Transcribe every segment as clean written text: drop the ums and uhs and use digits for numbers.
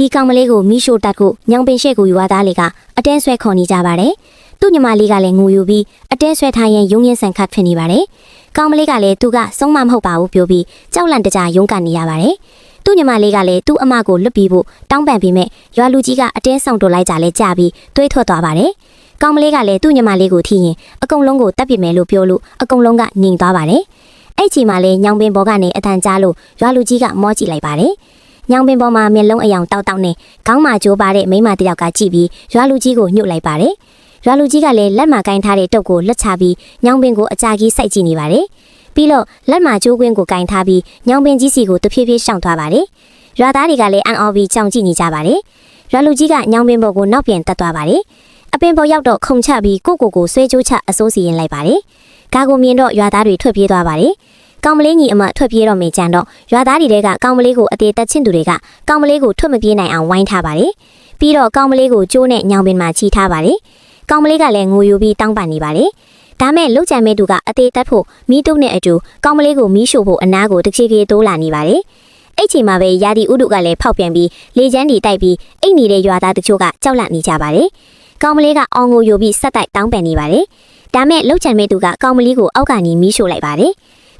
ဒီကောင်မလေးကိုမီးရှို့တက်ကိုညောင်ပင်ရှဲကိုရွာသားလေးကအတင်းဆွဲခေါ်နေကြပါတယ်သူ့ညီမလေးကလည်းငိုယူပြီးအတင်းဆွဲထားရင်ရုံးရင်ဆန်ခတ်ဖြစ်နေပါတယ်ကောင်မလေးကလည်းသူကဆုံးမမဟုတ်ပါဘူးပြောပြီးကြောက်လန့်တကြရုံးကနေရပါတယ်သူ့ညီမလေးကလည်းသူ့အမကိုလွတ်ပြီးဖို့တောင်းပန်ပြီးမဲ့ရွာလူကြီးကအတင်းဆောင်တော်လိုက်ကြလဲကြပြီးတွေးထွက်သွားပါတယ်ကောင်မလေးကလည်းသူ့ညီမလေးကိုထိရင်အကုန်လုံးကိုတတ်ပစ်မယ်လို့ပြောလို့အကုန်လုံးကငြိမ်သွားပါတယ်အဲ့ချိန်မှာလည်းညောင်ပင်ဘောကနေအတန်ကြားလို့ရွာလူကြီးကမောကြည့်လိုက်ပါတယ်ညောင်ပင်ပေါ်မှာမျက်လုံးအယောင်တောက်တောက်နဲ့ခေါင်းမှာကြိုးပါတဲ့မိန်းမတစ်ယောက်ကကြည့်ပြီးရွာလူကြီးကိုညှို့လိုက်ပါတယ်ရွာလူကြီးကလည်းလက်မှာကင်ထားတဲ့တုပ်ကိုလက်ချပြီးညောင်ပင်ကိုအကြာကြီးစိုက်ကြည့်နေပါတယ်ပြီးတော့လက်မှာကျိုးကွင်းကိုကင်ထားပြီးညောင်ပင်ကြီးစီကိုတဖြည်းဖြည်းရှောင်သွားပါတယ်ရွာသားတွေကလည်းအံ့ဩပြီးကြောင်ကြည့်နေကြပါတယ်ရွာလူကြီးကညောင်ပင်ပေါ်ကိုနောက်ပြန်တက်သွားပါတယ်အပင်ပေါ်ရောက်တော့ခုန်ချပြီးကိုဆွဲကြိုးချအစိုးစီရင်လိုက်ပါတယ်ကာကိုမြင်တော့ရွာသားတွေထွက်ပြေးသွားပါတယ်ကောင်မလေးညီအမထွက်ပြေးတော့မေကြံတော့ရွာသားတွေကကောင်မလေးကိုအသေးတက်ချင်းသူတွေကကောင်မလေးကိုထွက်မပြေးနိုင်အောင်ဝိုင်းထားပါတယ်ပြီးတော့ကောင်မလေးကိုကျိုးနဲ့ညောင်ပင်မှာချီထားပါတယ်ကောင်မလေးကလည်းငိုယူပြီးတောင်းပန်နေပါတယ်ဒါမဲ့လှုပ်ကြံမဲ့သူကအသေးတက်ဖို့မီးတုပ်နဲ့အတူကောင်မလေးကိုမီးရှို့ဖို့အနားကိုတချီပြေးတိုးလာနေပါတယ်အဲ့ချိန်မှာပဲယာဒီဥဒုကလည်းဖောက်ပြန်ပြီးလေချမ်းတီတိုက်ပြီးအိတ်နေတဲ့ရွာသားတချို့ကကြောက်လန့်နေကြပါတယ်ကောင်မလေးကအောင်ငိုယူပြီးဆက်တိုက်တောင်းပန်နေပါတယ်ဒါမဲ့လှုပ်ကြံမဲ့သူကကောင်မလေးကိုအောက်ကနေမီးရှို့လိုက်ပါတယ်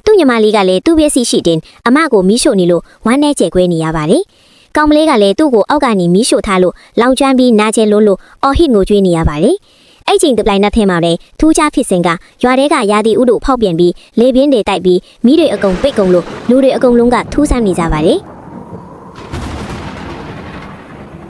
သူ့ညီမလေးကလည်းသူ့မျက်စိရှိတင်အမကိုမီးရှို့နေလို့ဝမ်းနဲ့ကျဲခွဲနေရပါတယ်။ကောင်မလေးကလည်းသူ့ကိုအောက်ကနေမီးရှို့ထားလို့လောင်ကျွမ်းပြီးနာကျဲလွန်းလို့အော်ဟစ်ငိုကြွေးနေရပါတယ်။အဲ့ချိန်တပလိုက်နဲ့ထဲမှာပဲထူးခြားဖြစ်စဉ်ကရွာထဲကယာတီဥတို့ဖောက်ပြန်ပြီးလေပြင်းတွေတိုက်ပြီးမီးတွေအကုန်ပိတ်ကုန်လို့လူတွေအကုန်လုံးကထူးဆန်းနေကြပါတယ်။